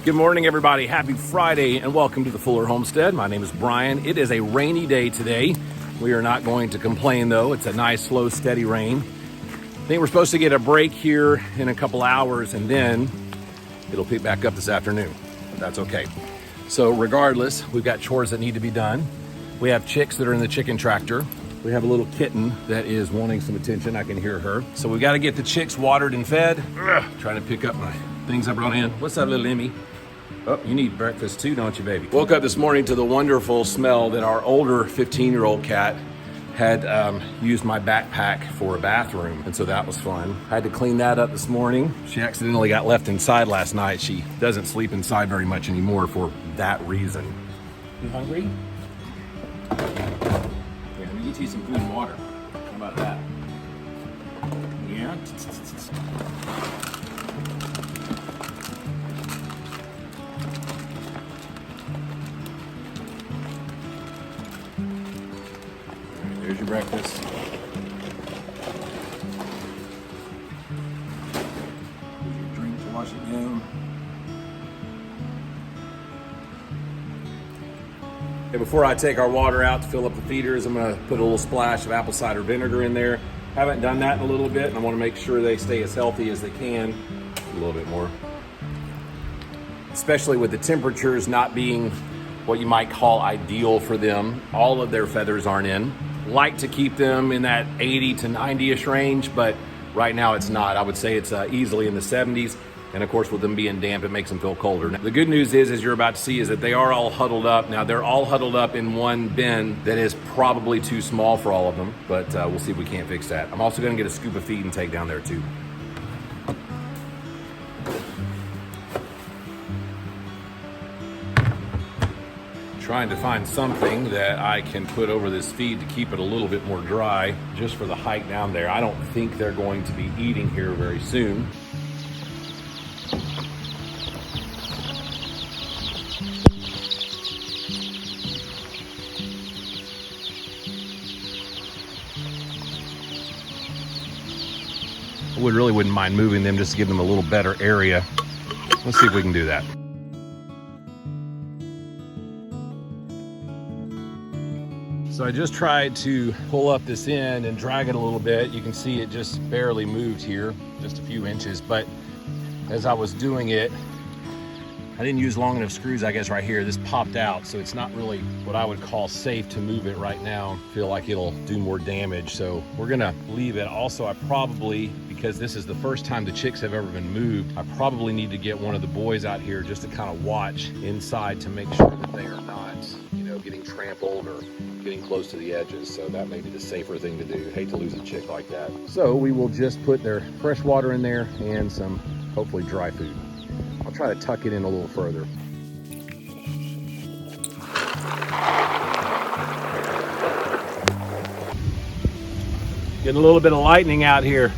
Good morning, everybody. Happy Friday and welcome to the Fuller Homestead. My name is Brian. It is a rainy day today. We are not going to complain though. It's a nice, slow, steady rain. I think we're supposed to get a break here in a couple hours and then it'll pick back up this afternoon. But that's okay. So regardless, we've got chores that need to be done. We have chicks that are in the chicken tractor. We have a little kitten that is wanting some attention. I can hear her. So we got to get the chicks watered and fed. Trying to pick up my things I brought in. What's up, little Emmy? Oh, you need breakfast too, don't you, baby? Woke up this morning to the wonderful smell that our older 15-year-old cat had used my backpack for a bathroom, and so that was fun. I had to clean that up this morning. She accidentally got left inside last night. She doesn't sleep inside very much anymore for that reason. You hungry? Here, let me get you some food and water. How about that? Yeah? There's your breakfast. There's your drink to wash it down. Okay, before I take our water out to fill up the feeders, I'm going to put a little splash of apple cider vinegar in there. Haven't done that in a little bit, and I want to make sure they stay as healthy as they can. A little bit more. Especially with the temperatures not being what you might call ideal for them. All of their feathers aren't in. Like to keep them in that 80 to 90-ish range, but right now it's not. I would say it's easily in the 70s, and of course with them being damp, it makes them feel colder. Now, the good news is, as you're about to see, is that they are all huddled up. Now they're all huddled up in one bin that is probably too small for all of them, but we'll see if we can't fix that. I'm also gonna get a scoop of feed and take down there too. Trying to find something that I can put over this feed to keep it a little bit more dry, just for the hike down there. I don't think they're going to be eating here very soon. I really wouldn't mind moving them just to give them a little better area. Let's see if we can do that. So I just tried to pull up this end and drag it a little bit. You can see it just barely moved here, just a few inches. But as I was doing it, I didn't use long enough screws, I guess, right here. This popped out, so it's not really what I would call safe to move it right now. I feel like it'll do more damage, so we're gonna leave it. Also, I probably, because this is the first time the chicks have ever been moved, I probably need to get one of the boys out here just to kind of watch inside to make sure that they are not, getting trampled or getting close to the edges. So that may be the safer thing to do. Hate to lose a chick like that. So we will just put their fresh water in there and some hopefully dry food. I'll try to tuck it in a little further. Getting a little bit of lightning out here.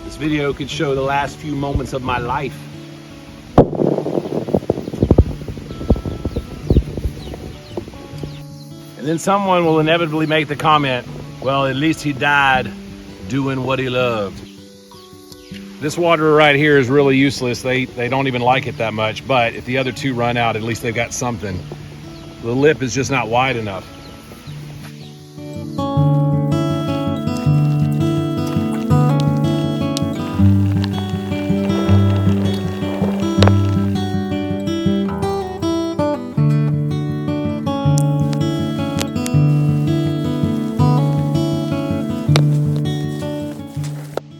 This video could show the last few moments of my life. And then someone will inevitably make the comment, well, at least he died doing what he loved. This water right here is really useless. They don't even like it that much, but if the other two run out, at least they've got something. The lip is just not wide enough.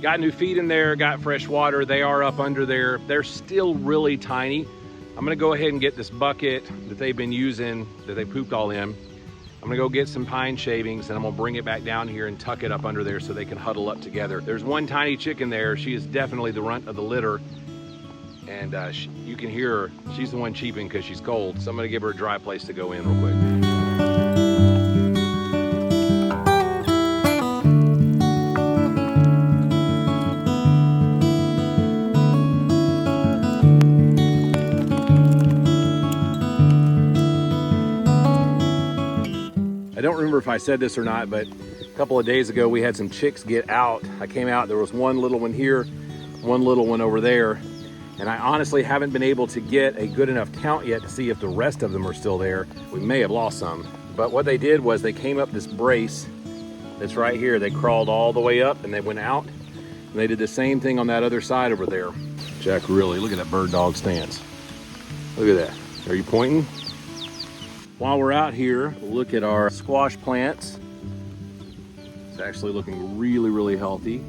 Got new feed in there, got fresh water. They are up under there. They're still really tiny. I'm gonna go ahead and get this bucket that they've been using, that they pooped all in. I'm gonna go get some pine shavings and I'm gonna bring it back down here and tuck it up under there so they can huddle up together. There's one tiny chick in there. She is definitely the runt of the litter. And you can hear her. She's the one cheeping because she's cold. So I'm gonna give her a dry place to go in real quick. I don't remember if I said this or not, but a couple of days ago we had some chicks get out. I came out, there was one little one here, one little one over there, And I honestly haven't been able to get a good enough count yet to see if the rest of them are still there. We may have lost some. But what they did was they came up this brace that's right here. They crawled all the way up and they went out. And they did the same thing on that other side over there. Jack, really, look at that bird dog stance. Look at that. Are you pointing? While we're out here, look at our squash plants. It's actually looking really, really healthy.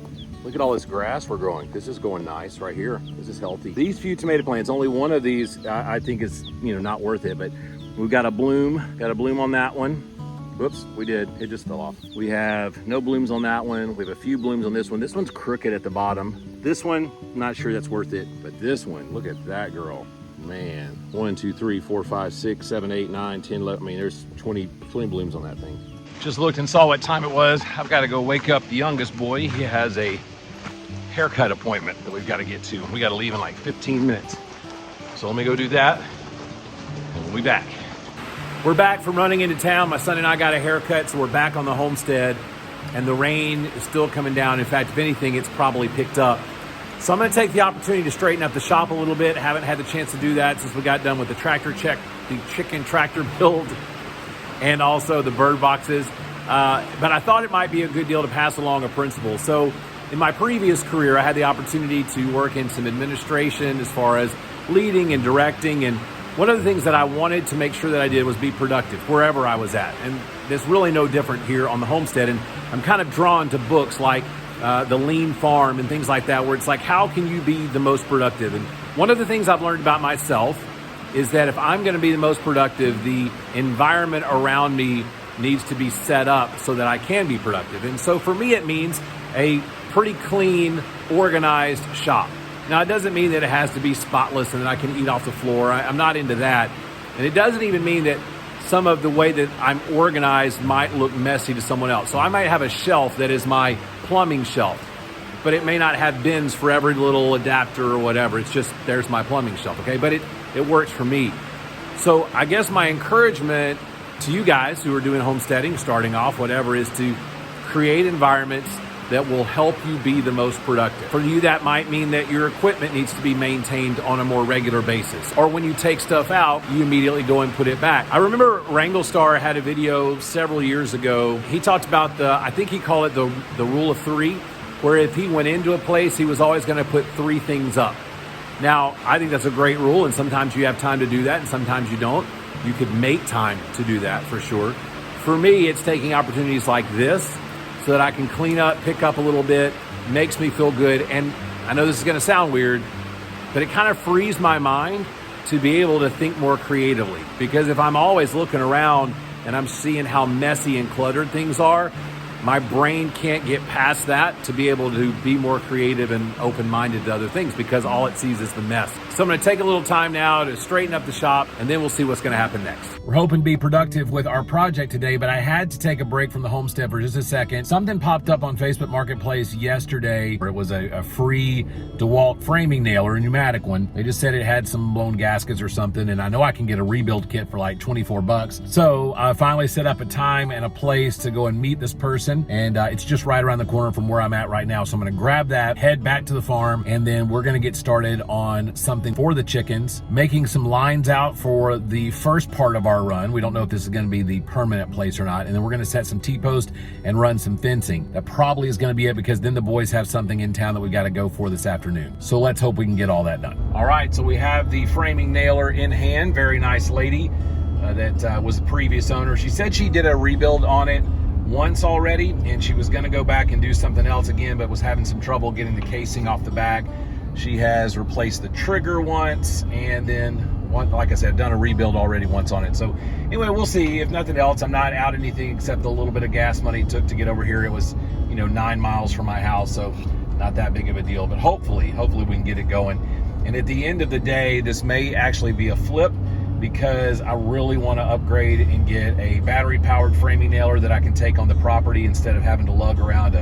Look at all this grass we're growing. This is going nice right here. This is healthy. These few tomato plants, only one of these I think is, not worth it, but we've got a bloom on that one. Whoops, we did, it just fell off. We have no blooms on that one. We have a few blooms on this one. This one's crooked at the bottom. This one, not sure that's worth it, but this one, look at that girl. Man, 1, 2, 3, 4, 5, 6, 7, 8, 9, 10, 11, I mean, there's 20 blooms on that thing. Just looked and saw what time it was. I've got to go wake up the youngest boy. He has a haircut appointment that we've got to get to. We got to leave in like 15 minutes. So let me go do that and we'll be back. We're back from running into town. My son and I got a haircut, so we're back on the homestead and the rain is still coming down. In fact, if anything, it's probably picked up. So I'm going to take the opportunity to straighten up the shop a little bit. Haven't had the chance to do that since we got done with the chicken tractor build and also the bird boxes. But I thought it might be a good deal to pass along a principle. So in my previous career, I had the opportunity to work in some administration as far as leading and directing. And one of the things that I wanted to make sure that I did was be productive wherever I was at. And it's really no different here on the homestead. And I'm kind of drawn to books like The Lean Farm and things like that, where it's like, how can you be the most productive? And one of the things I've learned about myself is that if I'm going to be the most productive, the environment around me needs to be set up so that I can be productive. And so for me, it means a pretty clean, organized shop. Now, it doesn't mean that it has to be spotless and that I can eat off the floor. I'm not into that. And it doesn't even mean that some of the way that I'm organized might look messy to someone else. So I might have a shelf that is my plumbing shelf, but it may not have bins for every little adapter or whatever. It's just, there's my plumbing shelf, okay? But it works for me. So I guess my encouragement to you guys who are doing homesteading, starting off, whatever, is to create environments that will help you be the most productive. For you, that might mean that your equipment needs to be maintained on a more regular basis. Or when you take stuff out, you immediately go and put it back. I remember Wrangle Star had a video several years ago. He talked about I think he called it the rule of 3, where if he went into a place, he was always gonna put 3 things up. Now, I think that's a great rule, and sometimes you have time to do that, and sometimes you don't. You could make time to do that for sure. For me, it's taking opportunities like this so that I can clean up, pick up a little bit, makes me feel good. And I know this is gonna sound weird, but it kind of frees my mind to be able to think more creatively. Because if I'm always looking around and I'm seeing how messy and cluttered things are, my brain can't get past that to be able to be more creative and open-minded to other things, because all it sees is the mess. So I'm gonna take a little time now to straighten up the shop, and then we'll see what's gonna happen next. We're hoping to be productive with our project today, but I had to take a break from the homestead for just a second. Something popped up on Facebook Marketplace yesterday where it was a free DeWalt framing nailer, a pneumatic one. They just said it had some blown gaskets or something, and I know I can get a rebuild kit for like 24 bucks. So I finally set up a time and a place to go and meet this person. And it's just right around the corner from where I'm at right now. So I'm gonna grab that, head back to the farm, and then we're gonna get started on something for the chickens, making some lines out for the first part of our run. We don't know if this is gonna be the permanent place or not. And then we're gonna set some T-post and run some fencing. That probably is gonna be it, because then the boys have something in town that we gotta go for this afternoon. So let's hope we can get all that done. All right, so we have the framing nailer in hand. Very nice lady that was the previous owner. She said she did a rebuild on it once already, and she was going to go back and do something else again, but was having some trouble getting the casing off the back. She has replaced the trigger once, and then like I said, done a rebuild already once on it. So anyway, we'll see. If nothing else, I'm not out anything except the little bit of gas money it took to get over here. It was 9 miles from my house, so not that big of a deal, but hopefully we can get it going. And at the end of the day, this may actually be a flip, because I really want to upgrade and get a battery-powered framing nailer that I can take on the property instead of having to lug around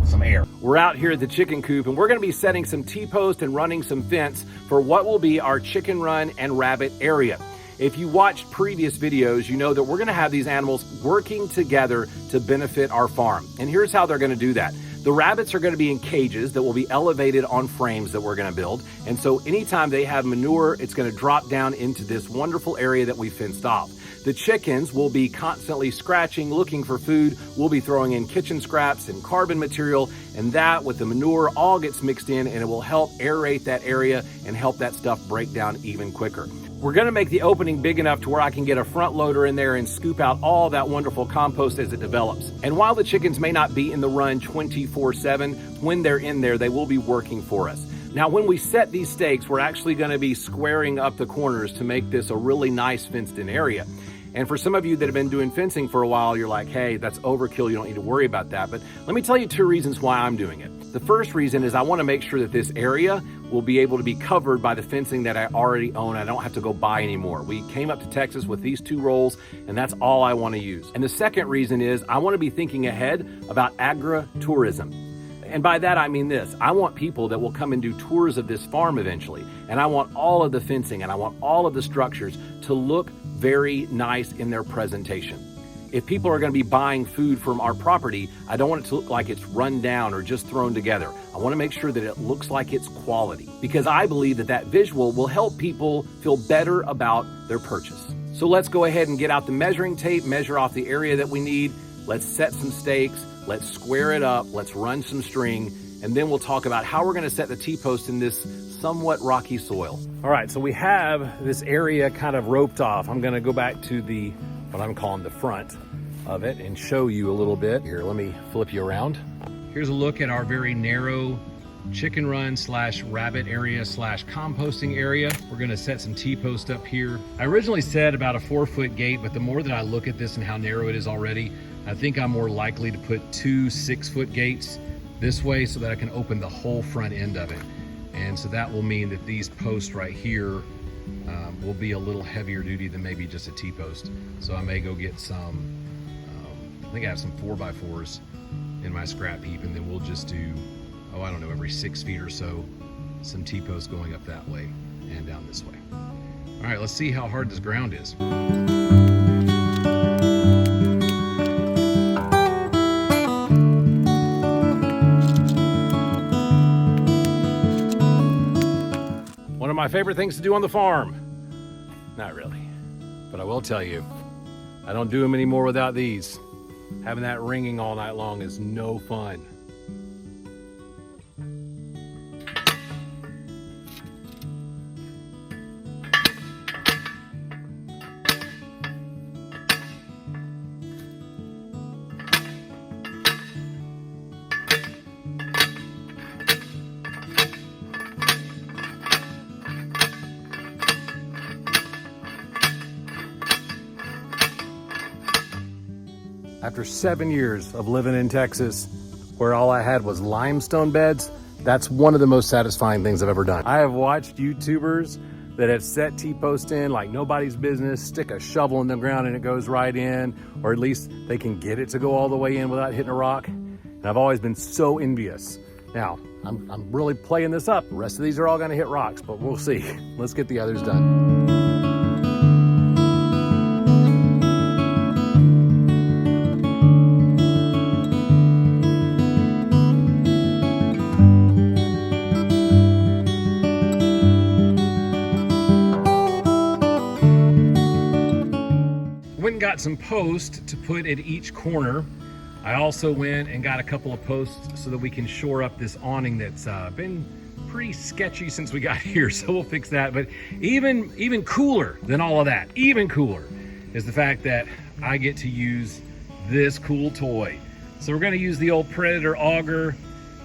some air. We're out here at the chicken coop, and we're going to be setting some T-post and running some fence for what will be our chicken run and rabbit area. If you watched previous videos, you know that we're going to have these animals working together to benefit our farm. And here's how they're going to do that. The rabbits are going to be in cages that will be elevated on frames that we're going to build. And so anytime they have manure, it's going to drop down into this wonderful area that we fenced off. The chickens will be constantly scratching, looking for food. We'll be throwing in kitchen scraps and carbon material, and that with the manure all gets mixed in, and it will help aerate that area and help that stuff break down even quicker. We're gonna make the opening big enough to where I can get a front loader in there and scoop out all that wonderful compost as it develops. And while the chickens may not be in the run 24/7, when they're in there, they will be working for us. Now, when we set these stakes, we're actually gonna be squaring up the corners to make this a really nice fenced-in area. And for some of you that have been doing fencing for a while, you're like, hey, that's overkill, you don't need to worry about that. But let me tell you 2 reasons why I'm doing it. The first reason is I want to make sure that this area will be able to be covered by the fencing that I already own. I don't have to go buy anymore. We came up to Texas with these 2 rolls, and that's all I want to use. And the second reason is I want to be thinking ahead about agritourism. And by that, I mean this. I want people that will come and do tours of this farm eventually. And I want all of the fencing and I want all of the structures to look very nice in their presentation. If people are going to be buying food from our property, I don't want it to look like it's run down or just thrown together. I want to make sure that it looks like it's quality, because I believe that that visual will help people feel better about their purchase. So let's go ahead and get out the measuring tape, measure off the area that we need. Let's set some stakes. Let's square it up. Let's run some string. And then we'll talk about how we're going to set the T-post in this somewhat rocky soil. All right, so we have this area kind of roped off. I'm going to go back to the, what I'm calling the front of it, and show you a little bit. Here, let me flip you around. Here's a look at our very narrow chicken run / rabbit area / composting area. We're going to set some T-post up here. I originally said about a 4-foot gate, but the more that I look at this and how narrow it is already, I think I'm more likely to put 2 6-foot gates this way so that I can open the whole front end of it. And so that will mean that these posts right here will be a little heavier duty than maybe just a T-post. So I may go get some, I think I have some 4x4s in my scrap heap, and then we'll just do, oh, I don't know, every 6 feet or so, some T-posts going up that way and down this way. All right, let's see how hard this ground is. One of my favorite things to do on the farm. Not really, but I will tell you, I don't do them anymore without these. Having that ringing all night long is no fun. After 7 years of living in Texas, where all I had was limestone beds, that's one of the most satisfying things I've ever done. I have watched YouTubers that have set T-posts in like nobody's business, stick a shovel in the ground and it goes right in, or at least they can get it to go all the way in without hitting a rock. And I've always been so envious. Now, I'm really playing this up. The rest of these are all gonna hit rocks, but we'll see. Let's get the others done. Got some posts to put at each corner. I also went and got a couple of posts so that we can shore up this awning that's been pretty sketchy since we got here, so we'll fix that. But even cooler than all of that, even cooler, is the fact that I get to use this cool toy. So we're going to use the old Predator auger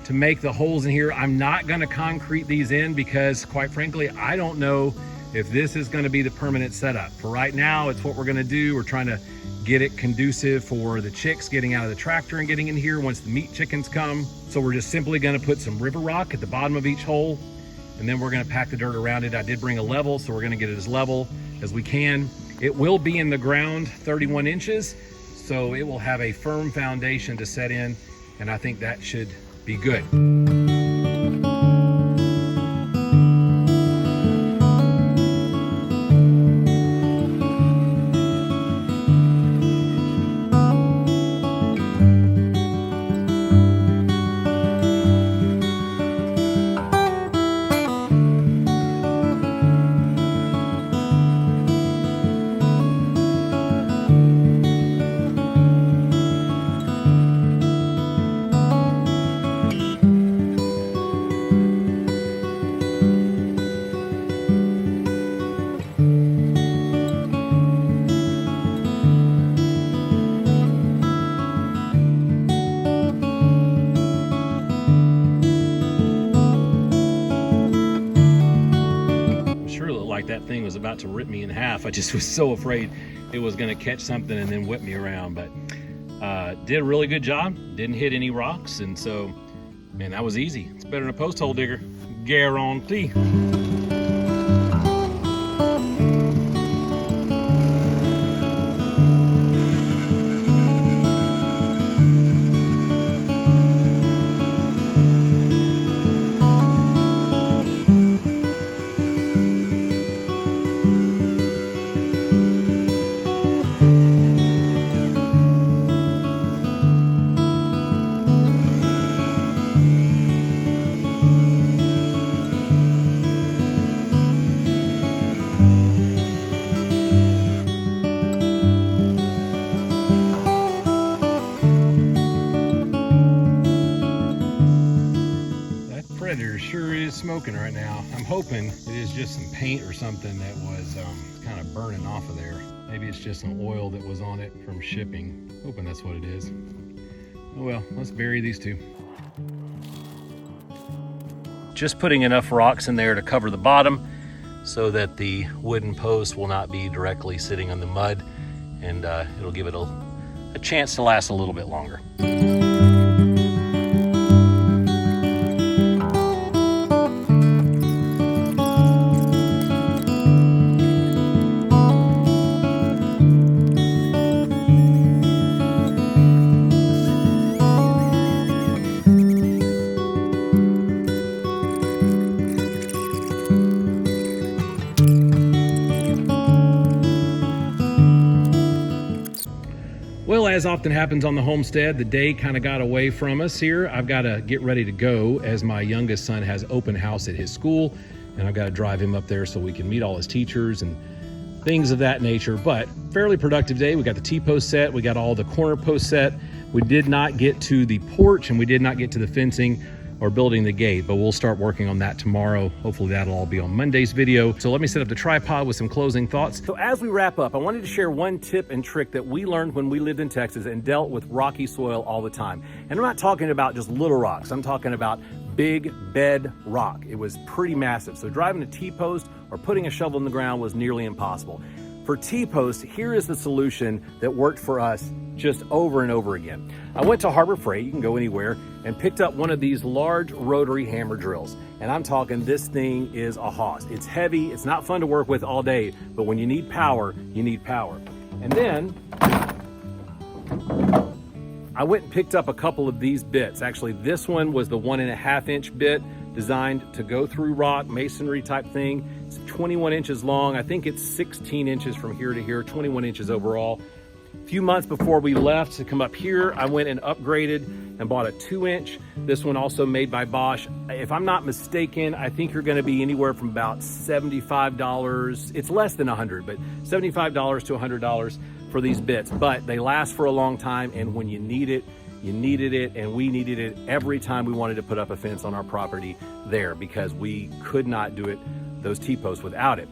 to make the holes in here. I'm not going to concrete these in because, quite frankly, I don't know if this is going to be the permanent setup. For right now, it's what we're going to do. We're trying to get it conducive for the chicks getting out of the tractor and getting in here once the meat chickens come. So we're just simply going to put some river rock at the bottom of each hole, and then we're going to pack the dirt around it. I did bring a level, so we're going to get it as level as we can. It will be in the ground 31 inches, so it will have a firm foundation to set in, and I think that should be good. sure looked like that thing was about to rip me in half. I just was so afraid it was gonna catch something and then whip me around, but did a really good job. Didn't hit any rocks, and so, man, that was easy. It's better than a post hole digger, guarantee. Sure is smoking right now. I'm hoping it is just some paint or something that was kind of burning off of there. Maybe it's just some oil that was on it from shipping. Hoping that's what it is. Oh well, let's bury these two. Just putting enough rocks in there to cover the bottom so that the wooden post will not be directly sitting on the mud, and it'll give it a chance to last a little bit longer. Well, as often happens on the homestead, the day kind of got away from us here. I've got to get ready to go as my youngest son has open house at his school, and I've got to drive him up there so we can meet all his teachers and things of that nature. But fairly productive day. We got the T-post set, we got all the corner posts set. We did not get to the porch, and we did not get to the fencing or building the gate, but we'll start working on that tomorrow. Hopefully that'll all be on Monday's video. So let me set up the tripod with some closing thoughts. So as we wrap up, I wanted to share one tip and trick that we learned when we lived in Texas and dealt with rocky soil all the time. And I'm not talking about just little rocks. I'm talking about big bed rock. It was pretty massive. So driving a T-post or putting a shovel in the ground was nearly impossible. For T-post, here is the solution that worked for us just over and over again. I went to Harbor Freight, you can go anywhere, and picked up one of these large rotary hammer drills. And I'm talking, this thing is a hoss. It's heavy, it's not fun to work with all day, but when you need power, you need power. And then I went and picked up a couple of these bits. Actually, this one was the 1.5 inch bit designed to go through rock, masonry type thing. It's 21 inches long. I think it's 16 inches from here to here, 21 inches overall. A few months before we left to come up here, I went and upgraded and bought a 2-inch. This one also made by Bosch. If I'm not mistaken, I think you're gonna be anywhere from about $75. It's less than 100, but $75 to $100 for these bits. But they last for a long time, and when you need it, you needed it, and we needed it every time we wanted to put up a fence on our property there, because we could not do it, those T-posts, without it.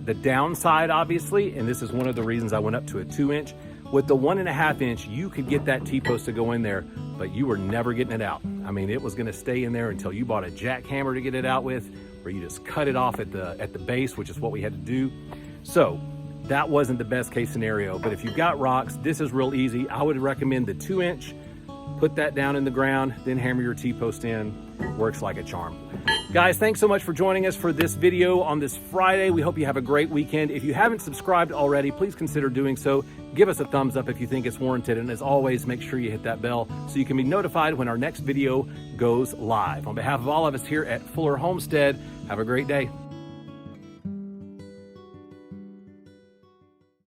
The downside, obviously, and this is one of the reasons I went up to a 2-inch, with the 1.5 inch, you could get that T-post to go in there, but you were never getting it out. I mean, it was gonna stay in there until you bought a jackhammer to get it out with, or you just cut it off at the base, which is what we had to do. So that wasn't the best case scenario, but if you've got rocks, this is real easy. I would recommend the 2-inch. Put that down in the ground, then hammer your T-post in. Works like a charm. Guys, thanks so much for joining us for this video on this Friday. We hope you have a great weekend. If you haven't subscribed already, please consider doing so. Give us a thumbs up if you think it's warranted. And as always, make sure you hit that bell so you can be notified when our next video goes live. On behalf of all of us here at Fuller Homestead, have a great day.